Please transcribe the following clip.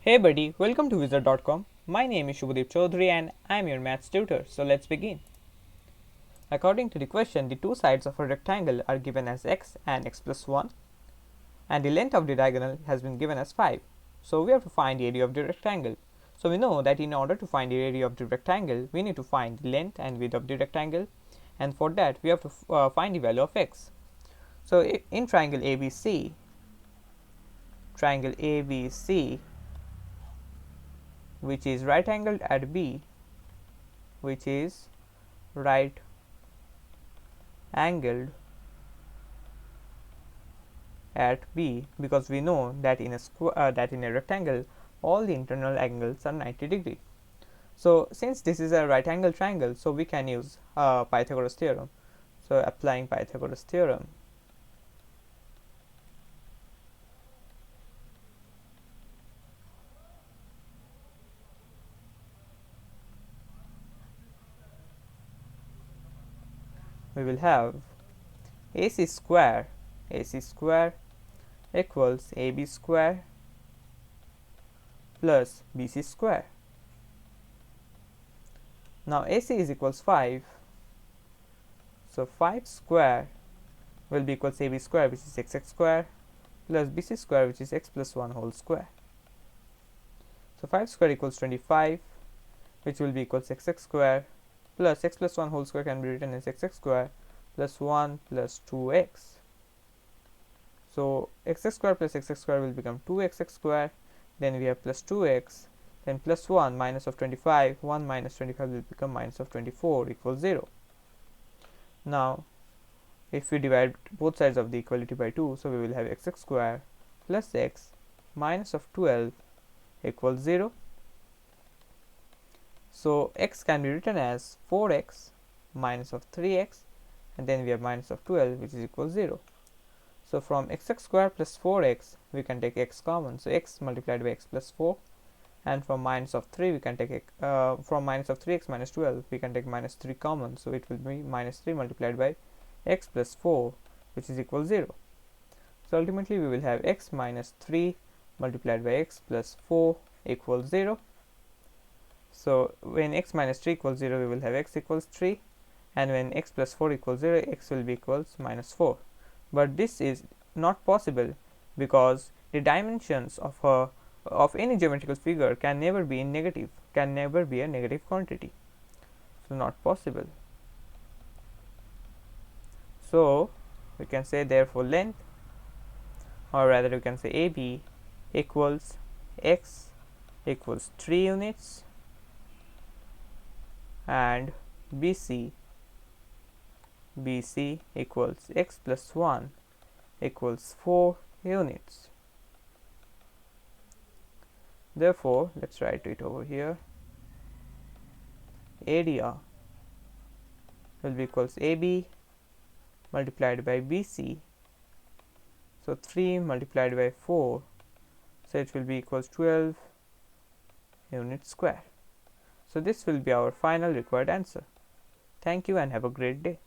Hey buddy, welcome to Wizard.com. My name is Shubhadeep Chaudhary and I am your maths tutor. So let's begin. According to the question, the two sides of a rectangle are given as x and x plus 1 and the length of the diagonal has been given as 5. So we have to find the area of the rectangle. So we know that in order to find the area of the rectangle, we need to find the length and width of the rectangle, and for that we have to find the value of x. So in triangle ABC, which is right angled at B, which is right angled at B, because we know that in a rectangle all the internal angles are 90 degree. So since this is a right angle triangle, so we can use Pythagoras theorem. So applying Pythagoras theorem, we will have AC square equals AB square plus BC square. Now AC is equals 5, so 5 square will be equals AB square, which is xx square, plus BC square, which is x plus 1 whole square. So 5 square equals 25, which will be equals xx square plus x plus 1 whole square can be written as xx square plus 1 plus 2x. So xx square plus xx square will become 2xx square, then we have plus 2x, then plus 1 minus of 25, 1 minus 25 will become minus of 24 equals 0. Now if we divide both sides of the equality by 2, so we will have xx square plus x minus of 12 equals 0. So x can be written as 4x minus of 3x, and then we have minus of 12, which is equal 0. So from xx square plus 4x we can take x common, so x multiplied by x plus 4, and from minus of 3 we can take from minus of 3x minus 12 we can take minus 3 common, so it will be minus 3 multiplied by x plus 4, which is equal 0. So ultimately we will have x minus 3 multiplied by x plus 4 equals 0. So when x minus 3 equals 0, we will have x equals 3, and when x plus 4 equals 0, x will be equals minus 4. But this is not possible because the dimensions of any geometrical figure can never be in negative, can never be a negative quantity. So not possible. So we can say therefore length, or rather we can say AB equals x equals 3 units and BC equals x plus 1 equals 4 units. Therefore let's write it over here. Area will be equals AB multiplied by BC, so 3 multiplied by 4, so it will be equals 12 units square. So this will be our final required answer. Thank you and have a great day.